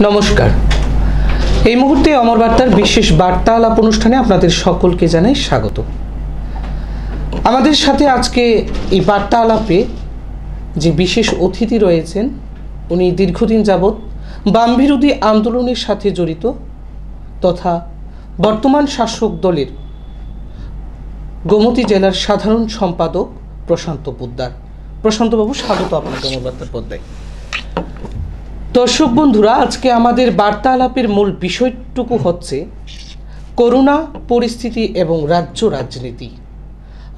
নমস্কার। এই মুহূর্তে অমর বার্তার বিশেষ বার্তা আলাপ অনুষ্ঠানে আপনাদের সকলকে জানাই স্বাগত। আমাদের সাথে আজকে এই বার্তা আলাপে যে বিশেষ অতিথি রয়েছেন, উনি দীর্ঘদিন যাবৎ বাম বিরোধী আন্দোলনের সাথে জড়িত তথা বর্তমান শাসক দলের গোমতী জেলার সাধারণ সম্পাদক প্রশান্ত পোদ্দার। প্রশান্তবাবু, স্বাগত আপনাকে অমর বার্তার পর্দায়। দর্শক বন্ধুরা, আজকে আমাদের বার্তা আলাপের মূল বিষয়টুকু হচ্ছে করোনা পরিস্থিতি এবং রাজ্য রাজনীতি।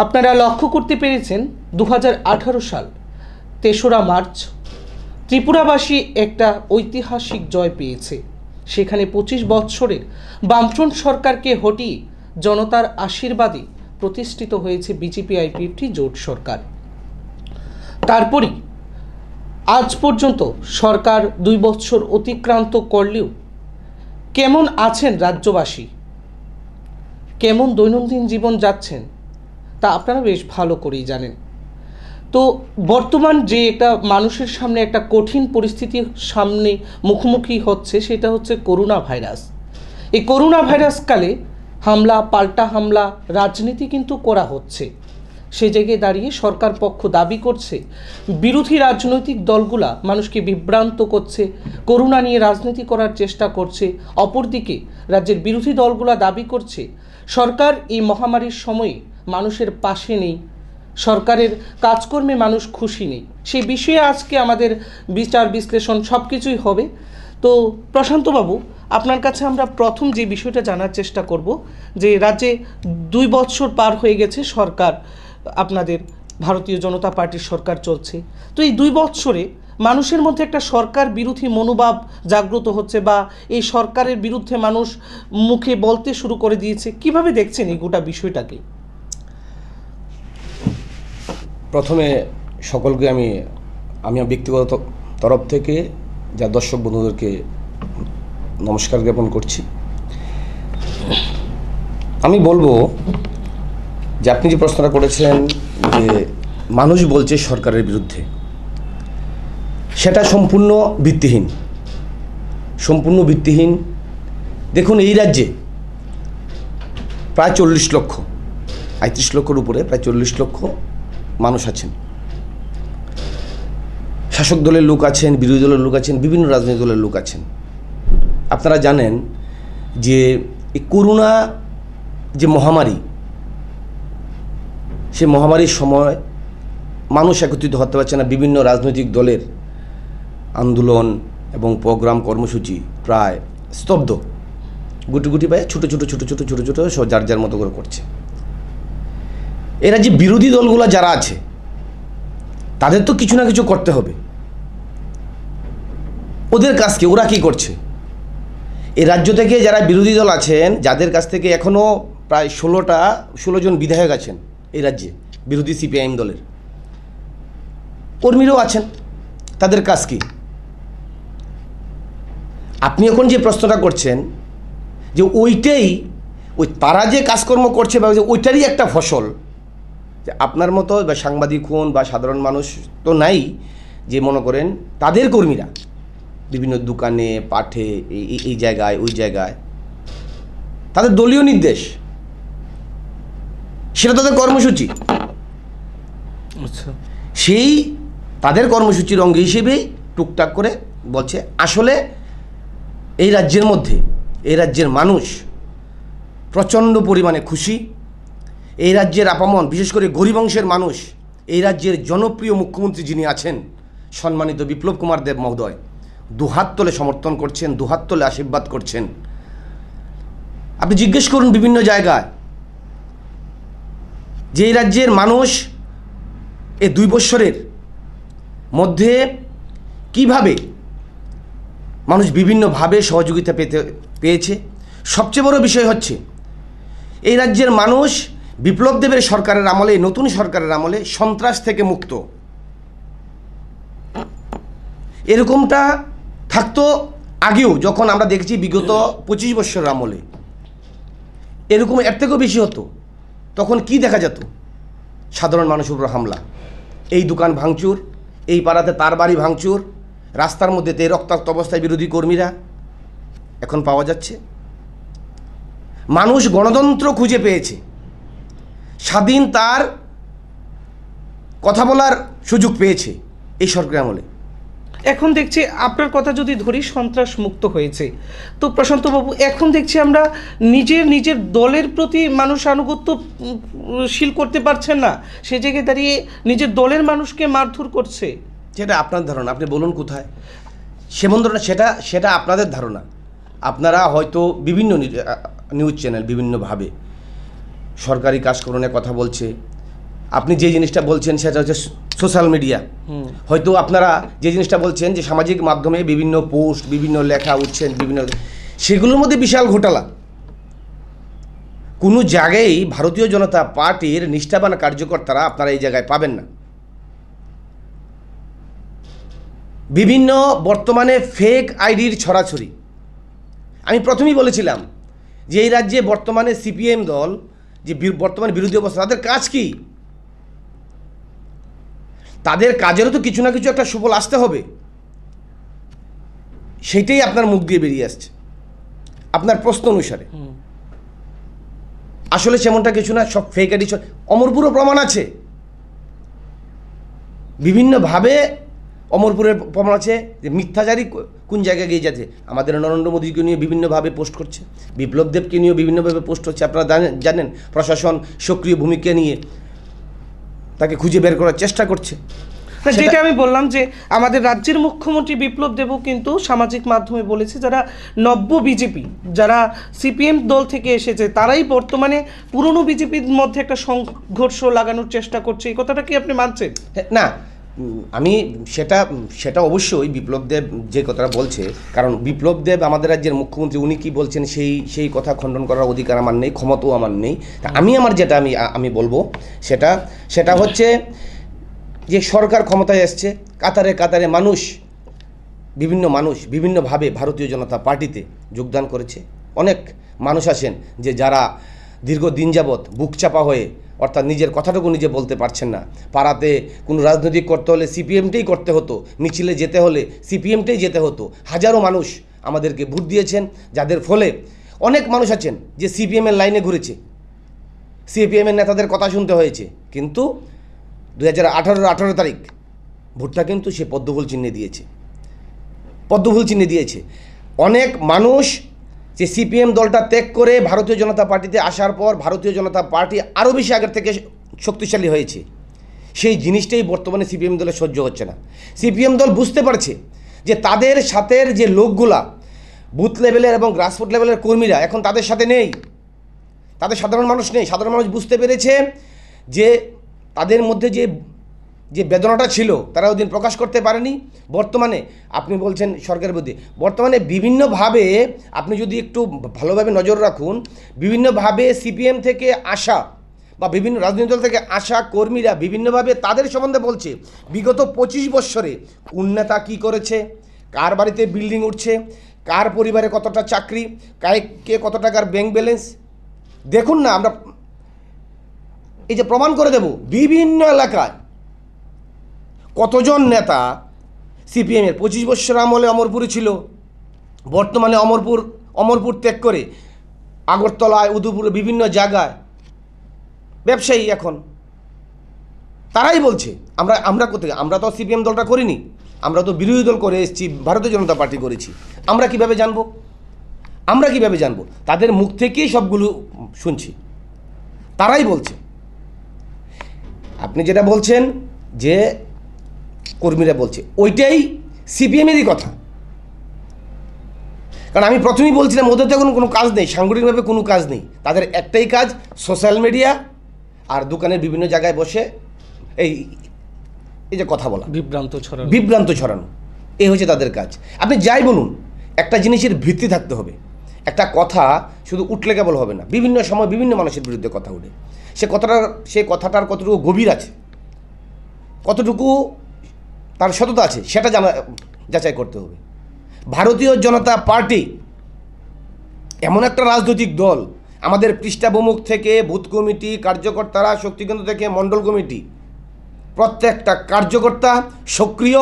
আপনারা লক্ষ্য করতে পেরেছেন 2018 সাল 3রা মার্চ ত্রিপুরাবাসী একটা ঐতিহাসিক জয় পেয়েছে। সেখানে 25 বৎসরের বামফ্রন্ট সরকারকে হটিয়ে জনতার আশীর্বাদে প্রতিষ্ঠিত হয়েছে বিজেপি আইপিএফটি জোট সরকার। তারপরই আজ পর্যন্ত সরকার 2 বছর অতিক্রান্ত করলেও কেমন আছেন রাজ্যবাসী, কেমন দৈনন্দিন জীবন যাচ্ছেন তা আপনারা বেশ ভালো করেই জানেন। তো বর্তমান যে একটা মানুষের সামনে একটা কঠিন পরিস্থিতির সামনে মুখোমুখি হচ্ছে, সেটা হচ্ছে করোনা ভাইরাস। এই করোনা ভাইরাসকালে হামলা পাল্টা হামলা রাজনীতি কিন্তু করা হচ্ছে। সে জায়গায় দাঁড়িয়ে সরকার পক্ষ দাবি করছে বিরোধী রাজনৈতিক দলগুলা মানুষকে বিভ্রান্ত করছে, করোনা নিয়ে রাজনীতি করার চেষ্টা করছে। অপরদিকে রাজ্যের বিরোধী দলগুলা দাবি করছে সরকার এই মহামারীর সময়ে মানুষের পাশে নেই, সরকারের কাজকর্মে মানুষ খুশি নেই। সেই বিষয়ে আজকে আমাদের বিচার বিশ্লেষণ সব কিছুই হবে। তো প্রশান্তবাবু, আপনার কাছে আমরা প্রথম যে বিষয়টা জানার চেষ্টা করব যে রাজ্যে 2 বছর পার হয়ে গেছে সরকার, আপনাদের ভারতীয় জনতা পার্টির সরকার চলছে। তো এই 2 বছরে মানুষের মধ্যে একটা সরকার বিরোধী মনোভাব জাগ্রত হচ্ছে বা এই সরকারের বিরুদ্ধে মানুষ মুখে বলতে শুরু করে দিয়েছে। কিভাবে দেখছেন এই গোটা বিষয়টাকে? প্রথমে সকলকে আমি ব্যক্তিগত তরফ থেকে যা দর্শক বন্ধুদেরকে নমস্কার জ্ঞাপন করছি। আমি বলবো যে আপনি যে প্রশ্নটা করেছেন যে মানুষ বলছে সরকারের বিরুদ্ধে, সেটা সম্পূর্ণ ভিত্তিহীন। দেখুন, এই রাজ্যে প্রায় 40 লক্ষ, 35 লক্ষর উপরে প্রায় 40 লক্ষ মানুষ আছেন। শাসক দলের লোক আছেন, বিরোধী দলের লোক আছেন, বিভিন্ন রাজনৈতিক দলের লোক আছেন। আপনারা জানেন যে এই করোনা যে মহামারী, সে মহামারীর সময় মানুষ একত্রিত হতে পারছে না। বিভিন্ন রাজনৈতিক দলের আন্দোলন এবং প্রোগ্রাম কর্মসূচি প্রায় স্তব্ধ, গুটি পায়ে ছোটো ছোটো সব যার যার মতো করে করছে। এরা যে বিরোধী দলগুলো যারা আছে, তাদের তো কিছু না কিছু করতে হবে। ওদের কাজ কি? ওরা কি করছে? এই রাজ্য থেকে যারা বিরোধী দল আছেন, যাদের কাছ থেকে এখনও প্রায় 16 জন বিধায়ক আছেন এই রাজ্যে, বিরোধী সিপিআইএম দলের কর্মীরাও আছেন, তাদের কাজ কি? আপনি এখন যে প্রশ্নটা করছেন যে তারা যে কাজকর্ম করছে বা ওইটারই একটা ফসল, যে আপনার মতো বা সাংবাদিক হন বা সাধারণ মানুষ তো নাই, যে মনে করেন তাদের কর্মীরা বিভিন্ন দোকানে পাঠে এই জায়গায় ওই জায়গায়, তাদের দলীয় নির্দেশ, সেটা তাদের কর্মসূচি। আচ্ছা, সেই তাদের কর্মসূচির অঙ্গ হিসেবেই টুকটাক করে বলছে। আসলে এই রাজ্যের মানুষ প্রচণ্ড পরিমাণে খুশি। এই রাজ্যের আপামর, বিশেষ করে গরিব অংশের মানুষ, এই রাজ্যের জনপ্রিয় মুখ্যমন্ত্রী যিনি আছেন সম্মানিত বিপ্লব কুমার দেব মহোদয়, দুহাত তোলে সমর্থন করছেন, দুহাত তোলে আশীর্বাদ করছেন। আপনি জিজ্ঞেস করুন বিভিন্ন জায়গায় যে এই রাজ্যের মানুষ এই 2 বছরের মধ্যে কিভাবে মানুষ বিভিন্নভাবে সহযোগিতা পেয়েছে। সবচেয়ে বড় বিষয় হচ্ছে এই রাজ্যের মানুষ বিপ্লব দেবের সরকারের আমলে, নতুন সরকারের আমলে সন্ত্রাস থেকে মুক্ত। এরকমটা থাকতো আগেও, যখন আমরা দেখছি বিগত 25 বছরের আমলে এরকম এর থেকেও বেশি হতো। তখন কি দেখা যেত? সাধারণ মানুষের উপর হামলা, এই দোকান ভাঙচুর, এই পাড়াতে তার বাড়ি ভাঙচুর, রাস্তার মধ্যে রক্তাক্ত অবস্থায় বিরোধী কর্মীরা, এখন পাওয়া যাচ্ছে। মানুষ গণতন্ত্র খুঁজে পেয়েছে, স্বাধীন তার কথা বলার সুযোগ পেয়েছে এই সরকার আমলে। এখন দেখছি আপনার কথা যদি ধরি, সন্ত্রাস মুক্ত হয়েছে, তো প্রশান্তবাবু এখন দেখছি আমরা নিজের দলের প্রতি মানুষ আনুগত্যশীল করতে পারছেন না, সে জায়গায় দাঁড়িয়ে নিজের দলের মানুষকে মারধর করছে। সেটা আপনার ধারণা, আপনি বলুন কোথায় সেমন ধারণা? সেটা আপনাদের ধারণা। আপনারা হয়তো বিভিন্ন নিউজ চ্যানেল বিভিন্নভাবে সরকারি কাজকর্মের কথা বলছে। আপনি যে জিনিসটা বলছেন সেটা হচ্ছে সোশ্যাল মিডিয়া। হয়তো আপনারা যে জিনিসটা বলছেন যে সামাজিক মাধ্যমে বিভিন্ন পোস্ট, বিভিন্ন লেখা উঠছেন, বিভিন্ন সেগুলোর মধ্যে বিশাল ঘোটালা। কোনো জায়গায় ভারতীয় জনতা পার্টির নিষ্ঠাবান কার্যকর্তারা আপনারা এই জায়গায় পাবেন না। বিভিন্ন বর্তমানে ফেক আইডির ছড়াছড়ি। আমি প্রথমেই বলেছিলাম যে এই রাজ্যে বর্তমানে সিপিএম দল যে বর্তমানে বিরোধী অবস্থা, তাদের কাজ কি? তাদের কাজেরও তো কিছু না কিছু একটা সুফল আসতে হবে, সেটাই আপনার মুখ দিয়ে বেরিয়ে আসছে আপনার প্রশ্ন অনুসারে। আসলে সেমনটা কিছু না, সব ফেক আইডি। অমরপুরও প্রমাণ আছে, বিভিন্নভাবে অমরপুরের প্রমাণ আছে যে মিথ্যাচারী কোন জায়গায় গিয়ে যাচ্ছে। আমাদের নরেন্দ্র মোদীকে নিয়ে বিভিন্নভাবে পোস্ট করছে, বিপ্লব দেবকে নিয়েও বিভিন্নভাবে পোস্ট হচ্ছে। আপনারা জানেন প্রশাসন সক্রিয় ভূমিকা নিয়ে তাকে খুঁজে বের করার চেষ্টা করছে। যেটা আমি বললাম যে আমাদের রাজ্যের মুখ্যমন্ত্রী বিপ্লব দেবও কিন্তু সামাজিক মাধ্যমে বলেছে যারা নব্য বিজেপি, যারা সিপিএম দল থেকে এসেছে, তারাই বর্তমানে পুরনো বিজেপির মধ্যে একটা সংঘর্ষ লাগানোর চেষ্টা করছে। এই কথাটা কি আপনি মানছেন? না, আমি সেটা অবশ্যই বিপ্লব দেব যে কথাটা বলছে, কারণ বিপ্লব দেব আমাদের রাজ্যের মুখ্যমন্ত্রী, উনি কি বলছেন সেই কথা খণ্ডন করার অধিকার আমার নেই, ক্ষমতাও আমার নেই। তা আমার যেটা আমি বলবো সেটা হচ্ছে যে সরকার ক্ষমতায় এসছে, কাতারে মানুষ বিভিন্নভাবে ভারতীয় জনতা পার্টিতে যোগদান করেছে। অনেক মানুষ আছেন যে যারা দীর্ঘদিন যাবৎ বুক চাপা হয়ে, অর্থাৎ নিজের কথাটুকু নিজে বলতে পারছেন না। পাড়াতে কোনো রাজনৈতিক করতে হলে সিপিএমটাই করতে হতো, মিছিলে যেতে হলে সিপিএমটাই যেতে হতো। হাজারো মানুষ আমাদেরকে ভোট দিয়েছেন, যাদের ফলে অনেক মানুষ আছেন যে সিপিএমের লাইনে ঘুরেছে, সিপিএমের নেতাদের কথা শুনতে হয়েছে। কিন্তু 2018 তারিখ ভোটটা কিন্তু সে পদ্মফুল চিহ্নে দিয়েছে। অনেক মানুষ যে সিপিএম দলটা ত্যাগ করে ভারতীয় জনতা পার্টিতে আসার পর ভারতীয় জনতা পার্টি আরও বেশি আগের থেকে শক্তিশালী হয়েছে। সেই জিনিসটাই বর্তমানে সিপিএম দলের সহ্য হচ্ছে না। সিপিএম দল বুঝতে পারছে যে তাদের সাথের যে লোকগুলা বুথ লেভেলের এবং গ্রাসরুট লেভেলের কর্মীরা এখন তাদের সাথে নেই, তাদের সাধারণ মানুষ নেই। সাধারণ মানুষ বুঝতে পেরেছে যে তাদের মধ্যে যে বেদনাটা ছিল তারা ওদিন প্রকাশ করতে পারেনি। বর্তমানে আপনি বলছেন সরকারের প্রতি, বর্তমানে বিভিন্নভাবে আপনি যদি একটু ভালোভাবে নজর রাখুন, বিভিন্নভাবে সিপিএম থেকে আসা বা বিভিন্ন রাজনৈতিক দল থেকে আসা কর্মীরা বিভিন্নভাবে তাদের সম্বন্ধে বলছে বিগত 25 বৎসরে কোন নেতা কী করেছে, কার বাড়িতে বিল্ডিং উঠছে, কার পরিবারে কতটা চাকরি, কে কত টাকার ব্যাংক ব্যালেন্স। দেখুন না, আমরা এই যে প্রমাণ করে দেব বিভিন্ন এলাকায় কতজন নেতা সিপিএমের 25 বৎসর আমলে অমরপুরে ছিল, বর্তমানে অমরপুর ত্যাগ করে আগরতলায়, উদয়পুরে বিভিন্ন জায়গায় ব্যবসায়ী। এখন তারাই বলছে আমরা কোথায়, আমরা তো সিপিএম দলটা করিনি, আমরা তো বিরোধী দল করে এসেছি, ভারতীয় জনতা পার্টি করেছি। আমরা কিভাবে জানবো? তাদের মুখ থেকেই সবগুলো শুনছি, তারাই বলছে। আপনি যেটা বলছেন যে কর্মীরা বলছে, ওইটাই সিপিএমেরই কথা। কারণ আমি প্রথমেই বলছিলাম ওদের তো কোনো কাজ নেই, সাংগঠনিকভাবে কোনো কাজ নেই। তাদের একটাই কাজ সোশ্যাল মিডিয়া আর দোকানের বিভিন্ন জায়গায় বসে এই যে কথা বলা, বিভ্রান্ত ছড়ানো, এই হচ্ছে তাদের কাজ। আপনি যাই বলুন, একটা জিনিসের ভিত্তি থাকতে হবে। একটা কথা শুধু উঠলে কেবল হবে না, বিভিন্ন সময় বিভিন্ন মানুষের বিরুদ্ধে কথা উঠে। সেই কথাটার কতটুকু গভীর আছে, কতটুকু তার সততা আছে, সেটা যাচাই করতে হবে। ভারতীয় জনতা পার্টি এমন একটা রাজনৈতিক দল, আমাদের পৃষ্ঠাভূমুখ থেকে বুথ কমিটি, কার্যকর্তারা, শক্তিকেন্দ্র থেকে মণ্ডল কমিটি, প্রত্যেকটা কার্যকর্তা সক্রিয়,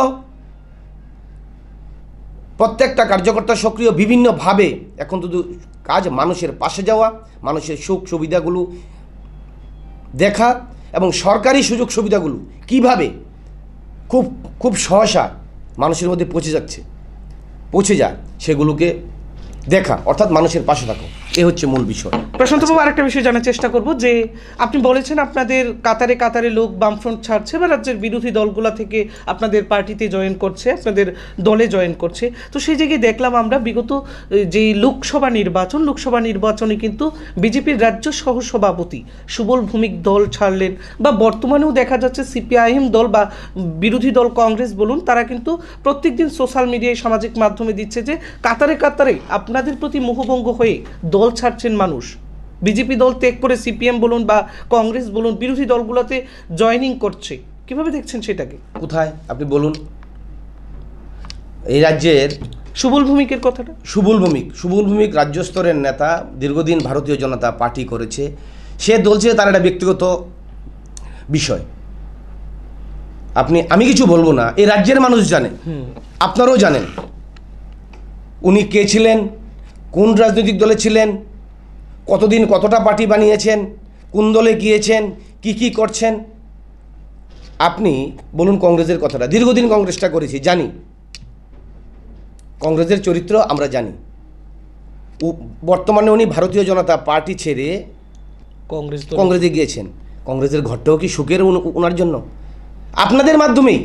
প্রত্যেকটা কার্যকর্তা সক্রিয়, বিভিন্নভাবে এখন শুধু কাজ মানুষের পাশে যাওয়া, মানুষের সুখ সুবিধাগুলো দেখা এবং সরকারি সুযোগ সুবিধাগুলো কিভাবে খুব খুব সহসা মানুষের মধ্যে পৌঁছে যায় সেগুলোকে দেখা, অর্থাৎ মানুষের পাশে থাকো, এ হচ্ছে মূল বিষয়। প্রশান্তবাবু, আরেকটা বিষয় জানার চেষ্টা করব যে আপনি বলেছেন আপনাদের কাতারে কাতারে লোক বামফ্রন্ট ছাড়ছে বা রাজ্যের বিরোধী দলগুলা থেকে আপনাদের পার্টিতে জয়েন করছে, আপনাদের দলে জয়েন করছে। তো সেই জায়গায় দেখলাম আমরা বিগত যে লোকসভা নির্বাচনে কিন্তু বিজেপির রাজ্য সহসভাপতি সুবল ভৌমিক দল ছাড়লেন, বা বর্তমানেও দেখা যাচ্ছে সিপিআইএম দল বা বিরোধী দল কংগ্রেস বলুন, তারা কিন্তু প্রত্যেকদিন সোশ্যাল মিডিয়ায় সামাজিক মাধ্যমে দিচ্ছে যে কাতারে কাতারে আপনাদের প্রতি মোহভঙ্গ হয়ে দল ছাড়ছেন মানুষ। বিজেপি দল ত্যাগ করে সিপিএম বলুন বা কংগ্রেস বলুন বিরোধী দলগুলোতে জয়েনিং করছে, কিভাবে দেখছেন সেটাকে? কোথায় আপনি বলুন এই রাজ্যের সুবল ভৌমিকের কথাটা? সুবল ভৌমিক রাজ্য স্তরের নেতা, দীর্ঘদিন ভারতীয় জনতা পার্টি করেছে, সে দল ছিল তার একটা ব্যক্তিগত বিষয়। আমি কিছু বলবো না, এই রাজ্যের মানুষ জানে, আপনারাও জানেন উনি কে ছিলেন, কোন রাজনৈতিক দলে ছিলেন, কতদিন কতটা পার্টি বানিয়েছেন, কোন দলে গিয়েছেন, কি করছেন। আপনি বলুন কংগ্রেসের কথাটা, দীর্ঘদিন কংগ্রেসটা করেছি, জানি কংগ্রেসের চরিত্র আমরা জানি। বর্তমানে উনি ভারতীয় জনতা পার্টি ছেড়ে কংগ্রেসে গিয়েছেন। কংগ্রেসের ঘরটাও কি সুখের ওনার জন্য? আপনাদের মাধ্যমেই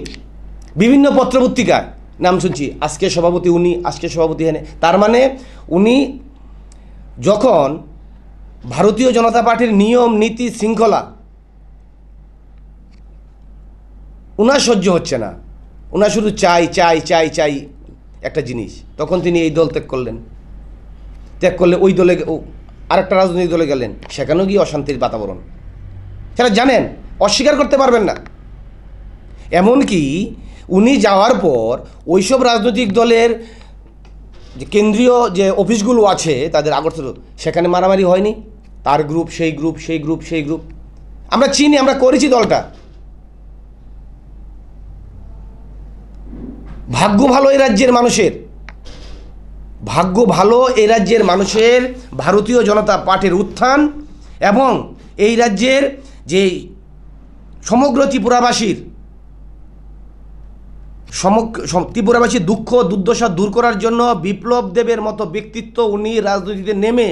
বিভিন্ন পত্রপত্রিকায় নাম শুনছি, আজকে সভাপতি উনি, আজকে সভাপতি হেনে। তার মানে উনি যখন ভারতীয় জনতা পার্টির নিয়ম নীতি শৃঙ্খলা উনার সহ্য হচ্ছে না, উনার শুধু চাই একটা জিনিস, তখন তিনি এই দল ত্যাগ করলে ওই দলে আরেকটা রাজনৈতিক দলে গেলেন, সেখানেও গিয়ে অশান্তির বাতাবরণ, সেটা জানেন, অস্বীকার করতে পারবেন না। এমনকি উনি যাওয়ার পর ওইসব রাজনৈতিক দলের যে কেন্দ্রীয় যে অফিসগুলো আছে তাদের আগরতলা, সেখানে মারামারি হয়নি? তার গ্রুপ সেই গ্রুপ আমরা চিনি, আমরা করেছি দলটা। ভাগ্য ভালো এই রাজ্যের মানুষের ভারতীয় জনতা পার্টির উত্থান এবং এই রাজ্যের যে সমগ্র ত্রিপুরাবাসীর দুঃখ দুর্দশা দূর করার জন্য বিপ্লব দেবের মতো ব্যক্তিত্ব উনি রাজনীতিতে নেমে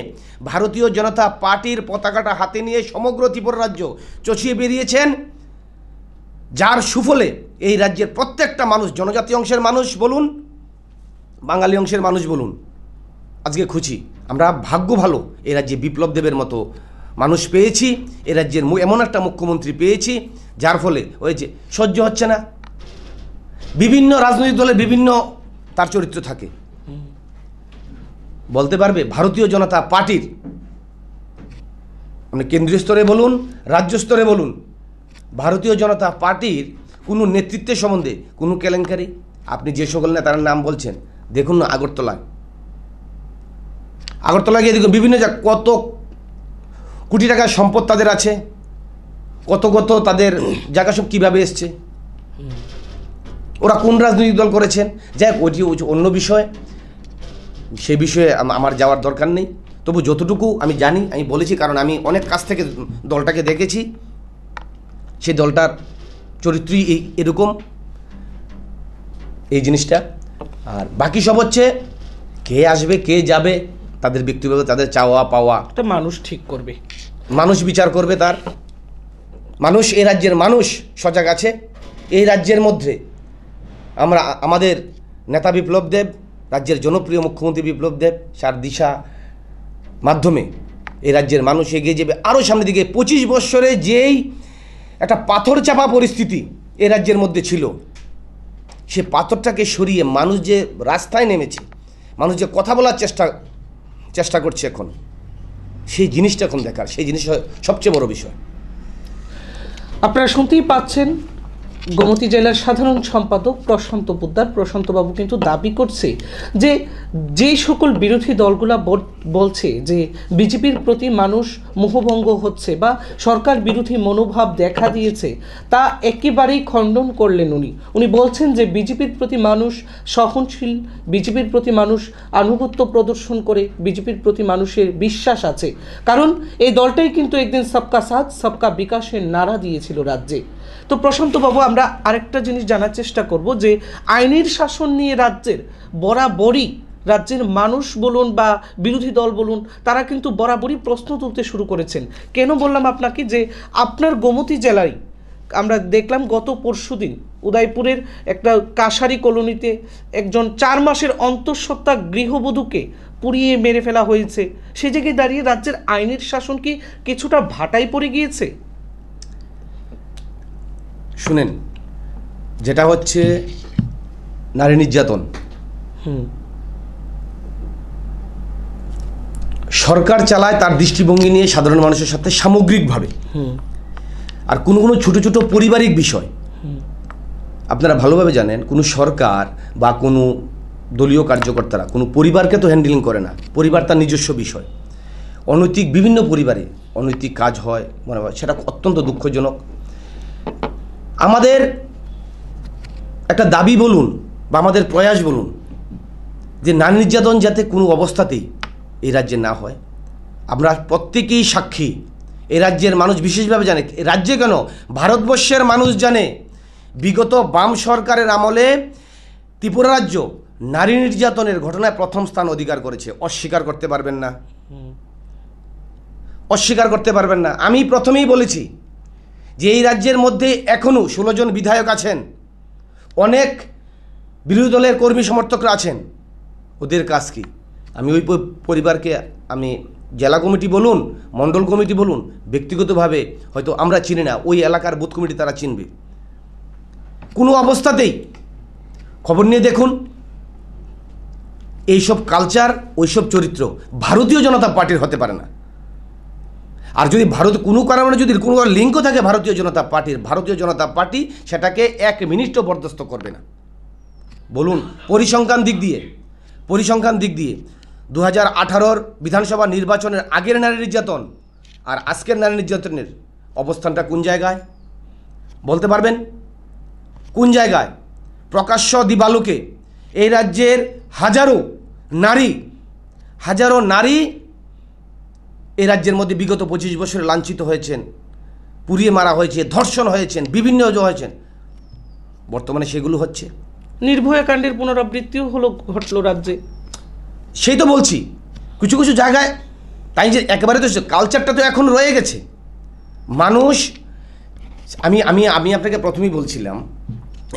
ভারতীয় জনতা পার্টির পতাকাটা হাতে নিয়ে সমগ্র ত্রিপুরা রাজ্য চষিয়ে বেরিয়েছেন, যার সুফলে এই রাজ্যের প্রত্যেকটা মানুষ, জনজাতি অংশের মানুষ বলুন, বাঙালি অংশের মানুষ বলুন, আজকে খুশি। আমরা ভাগ্য ভালো এই রাজ্যে বিপ্লব দেবের মতো মানুষ পেয়েছি, এই রাজ্যের এমন একটা মুখ্যমন্ত্রী পেয়েছি যার ফলে ওই যে সহ্য হচ্ছে না। বিভিন্ন রাজনৈতিক দলে বিভিন্ন তার চরিত্র থাকে, বলতে পারবে ভারতীয় জনতা পার্টির মানে কেন্দ্রীয় স্তরে বলুন, রাজ্য স্তরে বলুন, ভারতীয় জনতা পার্টির কোনো নেতৃত্বের সম্বন্ধে কোনো কেলেঙ্কারি? আপনি যে সকল নেতার নাম বলছেন দেখুন না, আগরতলা গিয়ে দেখুন, বিভিন্ন কত কোটি টাকার সম্পদ তাদের আছে, কত তাদের জায়গা সব কীভাবে এসছে, ওরা কোন রাজনৈতিক দল করেছেন, যাই হোক ওইটি অন্য বিষয়, সে বিষয়ে আমার যাওয়ার দরকার নেই। তবু যতটুকু আমি জানি আমি বলেছি, কারণ আমি অনেক কাছ থেকে দলটাকে দেখেছি, সেই দলটার চরিত্রই এরকম, এই জিনিসটা। আর বাকি সব হচ্ছে কে আসবে কে যাবে তাদের ব্যক্তিগত, তাদের চাওয়া পাওয়া মানুষ ঠিক করবে, মানুষ বিচার করবে। তার মানুষ, এই রাজ্যের মানুষ সজাগ আছে। এই রাজ্যের মধ্যে আমাদের নেতা বিপ্লব দেব, রাজ্যের জনপ্রিয় মুখ্যমন্ত্রী বিপ্লব দেব, সার দিশা মাধ্যমে এই রাজ্যের মানুষ এগিয়ে যাবে আরও সামনের দিকে। 25 বৎসরে যেই একটা পাথর চাপা পরিস্থিতি এ রাজ্যের মধ্যে ছিল, সে পাথরটাকে সরিয়ে মানুষ যে রাস্তায় নেমেছে, মানুষ যে কথা বলার চেষ্টা করছে এখন, সেই জিনিসটা এখন দেখার, সেই জিনিস সবচেয়ে বড় বিষয়। আপনারা শুনতেই পাচ্ছেন গোমতী জেলার সাধারণ সম্পাদক প্রশান্ত পোদ্দার। প্রশান্তবাবু কিন্তু দাবি করছে যে যেই সকল বিরোধী দলগুলা বলছে যে বিজেপির প্রতি মানুষ মোহভঙ্গ হচ্ছে বা সরকার বিরোধী মনোভাব দেখা দিয়েছে, তা একেবারেই খণ্ডন করলেন উনি বলছেন যে বিজেপির প্রতি মানুষ সহনশীল, বিজেপির প্রতি মানুষ আনুগত্য প্রদর্শন করে, বিজেপির প্রতি মানুষের বিশ্বাস আছে, কারণ এই দলটাই কিন্তু একদিন সবকা সাথ সবকা বিকাশের নারা দিয়েছিল রাজ্যে। তো প্রশান্তবাবু, আমরা আরেকটা জিনিস জানার চেষ্টা করব যে আইনের শাসন নিয়ে রাজ্যের বরাবরই রাজ্যের মানুষ বলুন বা বিরোধী দল বলুন, তারা কিন্তু বরাবরই প্রশ্ন তুলতে শুরু করেছেন। কেন বললাম আপনাকে যে আপনার গোমতী জেলায় আমরা দেখলাম গত পরশুদিন উদয়পুরের একটা কাশারি কলোনিতে একজন 4 মাসের অন্তঃসত্ত্বা গৃহবধূকে পুড়িয়ে মেরে ফেলা হয়েছে। সে জায়গায় দাঁড়িয়ে রাজ্যের আইনের শাসন কি কিছুটা ভাটায় পড়ে গিয়েছে? শুনেন, যেটা হচ্ছে নারী নির্যাতন, সরকার চালায় তার দৃষ্টিভঙ্গি নিয়ে সাধারণ মানুষের সাথে সামগ্রিকভাবে, আর কোনো কোনো ছোটো ছোটো পারিবারিক বিষয় আপনারা ভালোভাবে জানেন, কোনো সরকার বা কোনো দলীয় কার্যকর্তারা কোনো পরিবারকে তো হ্যান্ডেলিং করে না। পরিবার তার নিজস্ব বিষয়। অনৈতিক বিভিন্ন পরিবারে অনৈতিক কাজ হয়, মনে হয় সেটা অত্যন্ত দুঃখজনক। আমাদের একটা দাবি বলুন বা আমাদের প্রয়াস বলুন যে নারী নির্যাতন যাতে কোনো অবস্থাতেই এই রাজ্যে না হয়। আমরা প্রত্যেকেই সাক্ষী, এই রাজ্যের মানুষ বিশেষভাবে জানে, রাজ্যে কেন ভারতবর্ষের মানুষ জানে, বিগত বাম সরকারের আমলে ত্রিপুরা রাজ্য নারী নির্যাতনের ঘটনায় প্রথম স্থান অধিকার করেছে। অস্বীকার করতে পারবেন না, অস্বীকার করতে পারবেন না। আমি প্রথমেই বলেছি যে এই রাজ্যের মধ্যে এখনও 16 জন বিধায়ক আছেন, অনেক বিরোধী দলের কর্মী সমর্থকরা আছেন। ওদের কাজ কি? আমি ওই পরিবারকে, আমি জেলা কমিটি বলুন, মণ্ডল কমিটি বলুন, ব্যক্তিগতভাবে হয়তো আমরা চিনি না, ওই এলাকার বুথ কমিটি তারা চিনবে। কোনো অবস্থাতেই খবর নিয়ে দেখুন, এইসব কালচার, ওইসব চরিত্র ভারতীয় জনতা পার্টির হতে পারে না। আর যদি ভারত কোনো কারণে যদি কোনো লিঙ্কও থাকে ভারতীয় জনতা পার্টির, ভারতীয় জনতা পার্টি সেটাকে 1 মিনিটও বরদাস্ত করবে না। বলুন পরিসংখ্যান দিক দিয়ে 2018 বিধানসভা নির্বাচনের আগের নারী নির্যাতন আর আজকের নারী নির্যাতনের অবস্থানটা কোন জায়গায় বলতে পারবেন? কোন জায়গায়? প্রকাশ্য দিবালোকে এই রাজ্যের হাজারো নারী এই রাজ্যের মধ্যে বিগত 25 বছরে লাঞ্ছিত হয়েছেন, পুড়িয়ে মারা হয়েছে, ধর্ষণ হয়েছেন, বিভিন্ন হয়েছেন। বর্তমানে সেগুলো হচ্ছে। নির্ভয়া কাণ্ডের পুনরাবৃত্তিও ঘটলো রাজ্যে। সেই তো বলছি, কিছু কিছু জায়গায় তাই যে একেবারে তো কালচারটা তো এখন রয়ে গেছে। মানুষ, আমি আমি আমি আপনাকে প্রথমেই বলছিলাম,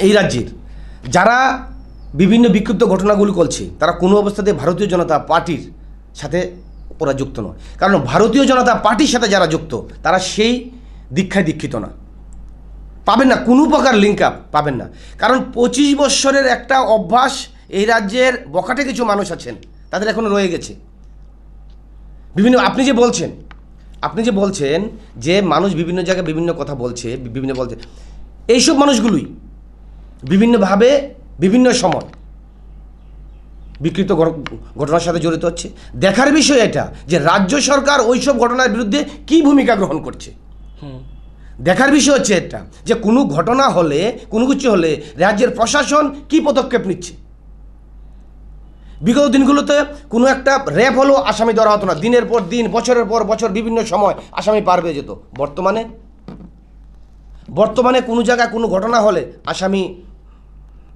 এই রাজ্যের যারা বিভিন্ন বিক্ষিপ্ত ঘটনাগুলো করছে তারা কোনো অবস্থাতে ভারতীয় জনতা পার্টির সাথে ওরা যুক্ত নয়। কারণ ভারতীয় জনতা পার্টির সাথে যারা যুক্ত তারা সেই দীক্ষায় দীক্ষিত না, পাবেন না, কোনো প্রকার লিঙ্ক আপ পাবেন না। কারণ 25 বৎসরের একটা অভ্যাস এই রাজ্যের বখাটে কিছু মানুষ আছেন, তাদের এখনো রয়ে গেছে। বিভিন্ন আপনি যে বলছেন যে মানুষ বিভিন্ন জায়গায় বিভিন্ন কথা বলছে, এইসব মানুষগুলোই বিভিন্নভাবে বিভিন্ন সময় বিকৃত ঘটনার সাথে জড়িত হচ্ছে। দেখার বিষয় এটা যে রাজ্য সরকার ওইসব ঘটনার বিরুদ্ধে কী ভূমিকা গ্রহণ করছে। দেখার বিষয় হচ্ছে এটা যে কোনো ঘটনা হলে, কোনো কিছু হলে রাজ্যের প্রশাসন কী পদক্ষেপ নিচ্ছে। বিগত দিনগুলোতে কোনো একটা র্যাপ হলো, আসামি ধরা হতো না, দিনের পর দিন, বছরের পর বছর বিভিন্ন সময় আসামি পার হয়ে যেত। বর্তমানে কোনো জায়গায় কোনো ঘটনা হলে আসামি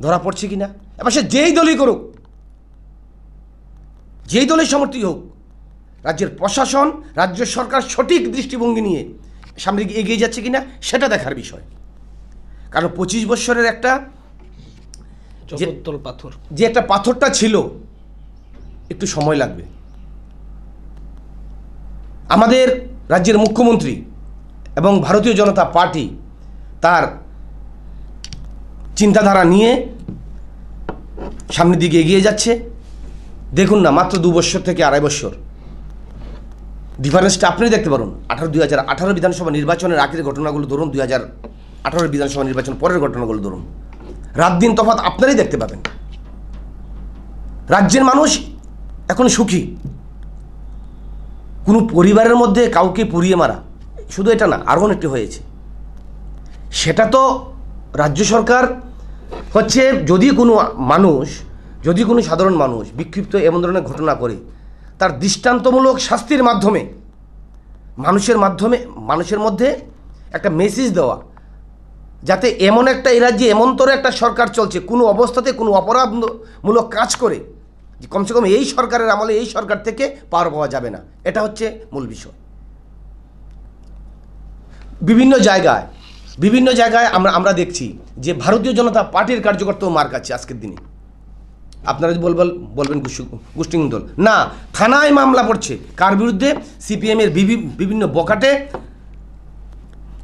ধরা পড়ছে কি না? এবার সে যেই দলই করুক, যেই দলের সমর্থিত হোক, রাজ্যের প্রশাসন, রাজ্য সরকার সঠিক দৃষ্টিভঙ্গি নিয়ে সামনে এগিয়ে যাচ্ছে কিনা সেটা দেখার বিষয়। কারণ 25 বৎসরের একটা যে একটা পাথরটা ছিল, একটু সময় লাগবে। আমাদের রাজ্যের মুখ্যমন্ত্রী এবং ভারতীয় জনতা পার্টি তার চিন্তাধারা নিয়ে সামনের দিকে এগিয়ে যাচ্ছে। দেখুন না, মাত্র 2 বছর থেকে 2.5 বছর ডিফারেন্সটা আপনি দেখতে পারুন। 2018 বিধানসভা নির্বাচনের আগের ঘটনাগুলো ধরুন, 2018 বিধানসভা নির্বাচন পরের ঘটনাগুলো ধরুন, রাত দিন তফাৎ আপনারাই দেখতে পাবেন। রাজ্যের মানুষ এখন সুখী। কোনো পরিবারের মধ্যে কাউকে পুড়িয়ে মারা, শুধু এটা না, আরও অনেকটি হয়েছে। সেটা তো রাজ্য সরকার হচ্ছে, যদি কোনো সাধারণ মানুষ বিক্ষিপ্ত এমন ধরনের ঘটনা করে, তার দৃষ্টান্তমূলক শাস্তির মাধ্যমে মানুষের মধ্যে একটা মেসেজ দেওয়া, যাতে এমন একটা এই রাজ্যে এমনতর একটা সরকার চলছে, কোনো অবস্থাতে কোনো অপরাধমূলক কাজ করে যে কমসে কম এই সরকারের আমলে এই সরকার থেকে পার পাওয়া যাবে না। এটা হচ্ছে মূল বিষয়। বিভিন্ন জায়গায় আমরা দেখছি যে ভারতীয় জনতা পার্টির কার্যকর্তাও মার খাচ্ছে আজকের দিনে। আপনারা বলবেন গোষ্ঠীং দল, না, থানায় মামলা পড়ছে কার বিরুদ্ধে? সিপিএমের বিভিন্ন বখাটে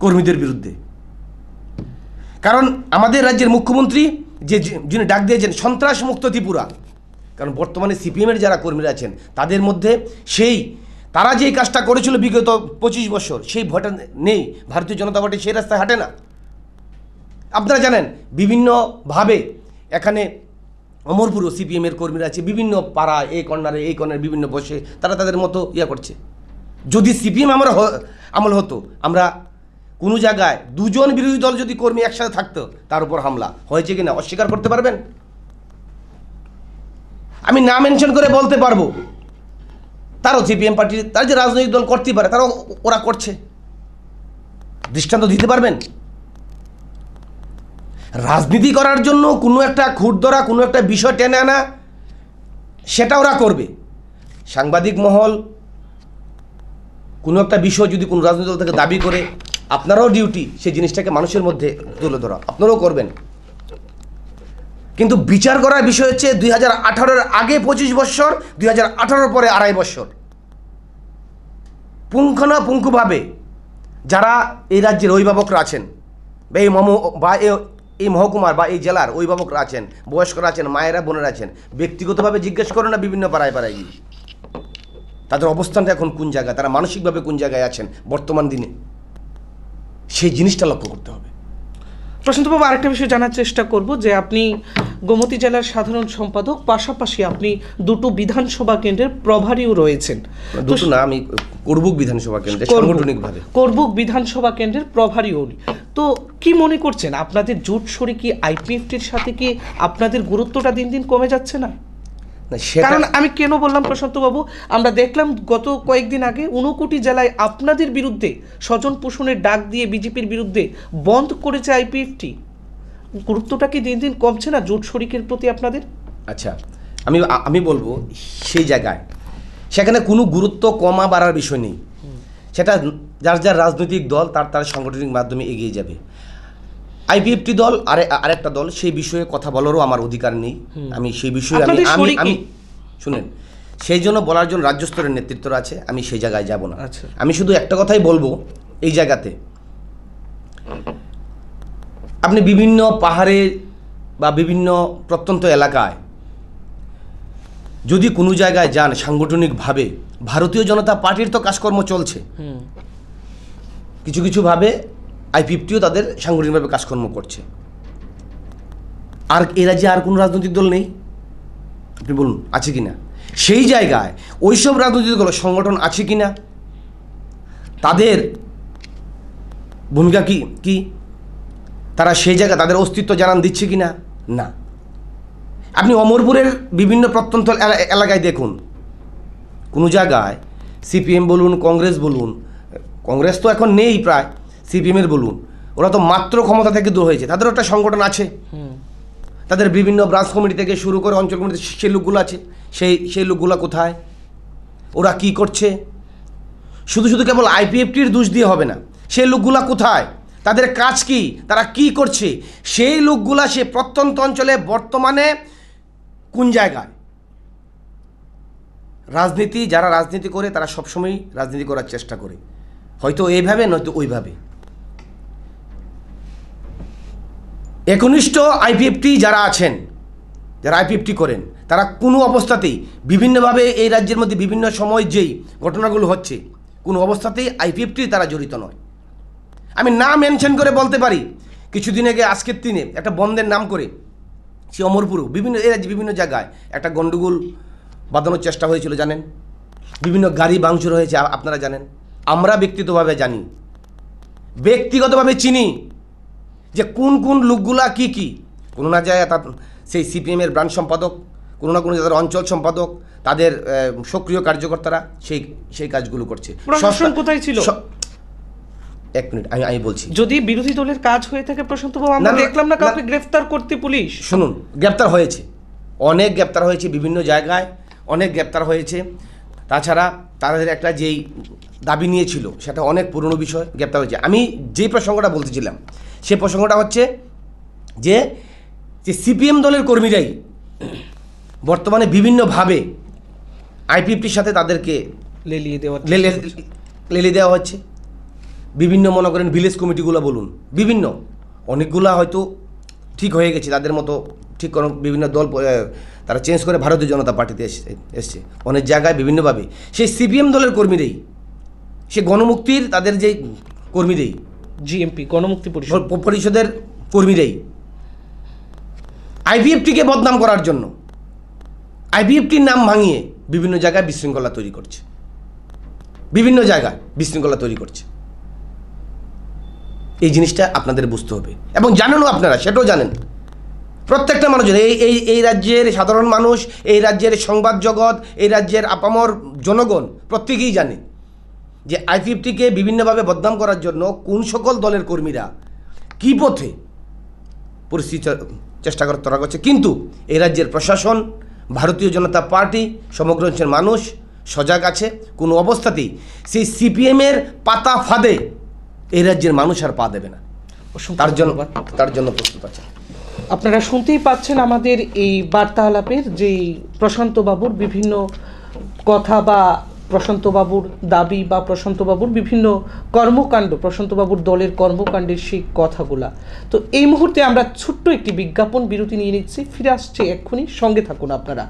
কর্মীদের বিরুদ্ধে। কারণ আমাদের রাজ্যের মুখ্যমন্ত্রী যিনি ডাক দিয়েছেন সন্ত্রাস মুক্ত ত্রিপুরা, কারণ বর্তমানে সিপিএমের যারা কর্মীরা আছেন তাদের মধ্যে তারা যেই কাজটা করেছিল বিগত 25 বছর, সেই ভোটার নেই। ভারতীয় জনতা পার্টি সেই রাস্তায় হাঁটে না। আপনারা জানেন বিভিন্নভাবে এখানে অমরপুরও সিপিএমের কর্মীরা আছে, বিভিন্ন পাড়া, এই কর্নারে বিভিন্ন বসে তারা তাদের মতো করছে। যদি সিপিএম আমল হতো, আমরা কোনো জায়গায় দুজন বিরোধী দল যদি কর্মী একসাথে থাকতো, তার উপর হামলা হয়েছে কিনা অস্বীকার করতে পারবেন? আমি না মেনশন করে বলতে পারবো, তারাও সিপিএম পার্টির, তারা যে রাজনৈতিক দল করতেই পারে, ওরা করছে। দৃষ্টান্ত দিতে পারবেন? রাজনীতি করার জন্য কোনো একটা খুঁট ধরা, কোনো একটা বিষয় টেনে আনা, সেটা ওরা করবে। সাংবাদিক মহল কোনো একটা বিষয় যদি কোনো রাজনৈতিক দল থেকে দাবি করে, আপনারাও ডিউটি সেই জিনিসটাকে মানুষের মধ্যে তুলে ধরা, আপনারাও করবেন। কিন্তু বিচার করার বিষয় হচ্ছে 2018-এর আগে 25 বছর, 2018-এর পরে 2.5 বছর। পুঙ্খানুপুঙ্খভাবে যারা এই রাজ্যের অভিভাবকরা আছেন, বা এই মহকুমার বা এই জেলার অভিভাবকরা আছেন, বয়স্করা আছেন, মায়েরা বোনেরা আছেন, ব্যক্তিগতভাবে জিজ্ঞেস করে না বিভিন্ন পাড়ায় গিয়ে তাদের অবস্থানটা এখন কোন জায়গায়, তারা মানসিকভাবে কোন জায়গায় আছেন বর্তমান দিনে, সেই জিনিসটা লক্ষ্য করতে হবে। প্রশান্তবাবু, আরেকটা বিষয় জানার চেষ্টা করব যে আপনি গোমতী জেলার সাধারণ সম্পাদক, পাশাপাশি আপনি দুটো বিধানসভা কেন্দ্রের প্রভারীও রয়েছেন। দুটো না, আমি করবুক বিধানসভা কেন্দ্রে সাংগঠনিকভাবে করবুক বিধানসভা কেন্দ্রের প্রভারীও। তো কি মনে করছেন, আপনাদের জোট শরিকি আইপিএফটির সাথে কি আপনাদের গুরুত্বটা দিন দিন কমে যাচ্ছে না? কারণ আমি কেন বললাম প্রশান্তবাবু, আমরা দেখলাম গত কয়েকদিন আগে 59 জেলায় আপনাদের বিরুদ্ধে স্বজন পোষণের ডাক দিয়ে বিজেপির বিরুদ্ধে বন্ধ করেছে আইপিএফটি। গুরুত্বটা কি দিন দিন কমছে না জোট শরিকের প্রতি আপনাদের? আচ্ছা, আমি বলবো সেই জায়গায় সেখানে কোনো গুরুত্ব কমা বাড়ার বিষয় নেই। সেটা যার রাজনৈতিক দল তার সাংগঠনিক মাধ্যমে এগিয়ে যাবে। আইপিএফটি দল আরেকটা দল, সেই বিষয়ে কথা বলারও আমার অধিকার নেই। আমি সেই বিষয়ে আমি শুনেন, সেই জন্য বলার জন্য রাজ্য স্তরের নেতৃত্বরা আছে, আমি সেই জায়গায় যাব না। আমি শুধু একটা কথাই বলবো, এই জায়গাতে আপনি বিভিন্ন পাহাড়ে বা বিভিন্ন প্রত্যন্ত এলাকায় যদি কোনো জায়গায় যান, সাংগঠনিকভাবে ভারতীয় জনতা পার্টির তো কাজকর্ম চলছে, কিছুভাবে আইপিএফটিও তাদের সাংগঠনিকভাবে কাজকর্ম করছে। আর এ রাজ্যে আর কোনো রাজনৈতিক দল নেই? আপনি বলুন আছে কি না? সেই জায়গায় ওইসব রাজনৈতিক দল সংগঠন আছে কি না? তাদের ভূমিকা কি তারা সেই জায়গায় তাদের অস্তিত্ব জানান দিচ্ছে কি না? না। আপনি অমরপুরের বিভিন্ন প্রত্যন্ত এলাকায় দেখুন, কোনো জায়গায় সিপিএম বলুন, কংগ্রেস বলুন, কংগ্রেস তো এখন নেই প্রায়, সিপিএমের বলুন, ওরা তো মাত্র ক্ষমতা থেকে দূর হয়েছে, তাদেরও একটা সংগঠন আছে, তাদের বিভিন্ন ব্রাঞ্চ কমিটি থেকে শুরু করে অঞ্চল কমিটি, সেই লোকগুলো আছে। সেই লোকগুলো কোথায়? ওরা কি করছে? শুধু কেবল আইপিএফটির দোষ দিয়ে হবে না, সেই লোকগুলা কোথায়, তাদের কাজ কি, তারা কি করছে, সেই লোকগুলা সে প্রত্যন্ত অঞ্চলে বর্তমানে কোন জায়গায়? যারা রাজনীতি করে তারা সবসময় রাজনীতি করার চেষ্টা করে, হয়তো এইভাবে নয়তো ওইভাবে। একনিষ্ঠ আইপিএফটি যারা আছেন, যারা আইপিএফটি করেন, তারা কোনো অবস্থাতেই বিভিন্নভাবে এই রাজ্যের মধ্যে বিভিন্ন সময় যেই ঘটনাগুলো হচ্ছে, কোনো অবস্থাতেই আইপিএফটি তারা জড়িত নয়। আমি না মেনশন করে বলতে পারি, কিছুদিন আগে আজকের দিনে একটা বন্ধের নাম করে সে অমরপুরও বিভিন্ন এর বিভিন্ন জায়গায় একটা গন্ডগোল বাঁধানোর চেষ্টা হয়েছিল জানেন, বিভিন্ন গাড়ি ভাঙচুর হয়েছে আপনারা জানেন। আমরা ব্যক্তিগতভাবে জানি, ব্যক্তিগতভাবে চিনি যে কোন কোন লোকগুলা কি কোনো না যায় তার সেই সিপিএমের ব্রাঞ্চ সম্পাদক, কোনো না কোনো যাদের অঞ্চল সম্পাদক, তাদের সক্রিয় কার্যকর্তারা সেই কাজগুলো করছে। প্রশাসন কোথায় ছিল? এক মিনিট আমি বলছি। যদি বিরোধী দলের কাজ হয়ে থাকে প্রশান্ত বাবু, আমরা দেখলাম না কাউকে গ্রেফতার করতে পুলিশ। শুনুন, গ্রেপ্তার হয়েছে, অনেক গ্রেপ্তার হয়েছে, বিভিন্ন জায়গায় অনেক গ্রেপ্তার হয়েছে। তাছাড়া তাদের একটা যেই দাবি নিয়েছিল সেটা অনেক পুরনো বিষয়, গ্রেপ্তার হয়েছে। আমি যেই প্রসঙ্গটা বলতেছিলাম সেই প্রসঙ্গটা হচ্ছে যে সিপিএম দলের কর্মীরাই বর্তমানে বিভিন্নভাবে আইপিএফটির সাথে তাদেরকে লেলিয়ে দেওয়া হচ্ছে। বিভিন্ন মনে করেন ভিলেজ কমিটিগুলো বলুন, বিভিন্ন অনেকগুলা হয়তো ঠিক হয়ে গেছে, তাদের মতো ঠিক কোনো বিভিন্ন দল তারা চেঞ্জ করে ভারতীয় জনতা পার্টিতে এসছে। অনেক জায়গায় বিভিন্নভাবে সেই সিপিএম দলের কর্মীরাই, সে গণমুক্তির তাদের যে কর্মীরাই, জিএমপি গণমুক্তি পরিষদের কর্মীরাই আইপিএফটিকে বদনাম করার জন্য আইপিএফটির নাম ভাঙিয়ে বিভিন্ন জায়গায় বিশৃঙ্খলা তৈরি করছে, বিভিন্ন জায়গায় বিশৃঙ্খলা তৈরি করছে। এই জিনিসটা আপনাদের বুঝতে হবে এবং জানেনও আপনারা, সেটাও জানেন। প্রত্যেকটা মানুষ এই রাজ্যের সাধারণ মানুষ, এই রাজ্যের সংবাদ জগৎ, এই রাজ্যের আপামর জনগণ প্রত্যেকেই জানে যে আইপিএফটিকে বিভিন্নভাবে বদনাম করার জন্য কোন সকল দলের কর্মীরা কী পথে পরিস্থিতি চেষ্টা করা করছে। কিন্তু এই রাজ্যের প্রশাসন, ভারতীয় জনতা পার্টি, সমগ্র অঞ্চলের মানুষ সজাগ আছে। কোনো অবস্থাতেই সেই সিপিএমের পাতা ফাঁদে এই রাজ্যের মানুষ আর পা দেবে না। তার জন্য প্রস্তুত আছে। আপনারা শুনতেই পাচ্ছেন আমাদের এই বার্তালাপের যে প্রশান্তবাবুর বিভিন্ন কথা বা প্রশান্তবাবুর দাবি বা প্রশান্তবাবুর বিভিন্ন কর্মকাণ্ড, প্রশান্তবাবুর দলের কর্মকাণ্ডের সেই কথাগুলা। তো এই মুহূর্তে আমরা ছোট্ট একটি বিজ্ঞাপন বিরতি নিয়ে নিচ্ছি, ফিরে আসছে এক্ষুনি, সঙ্গে থাকুন আপনারা।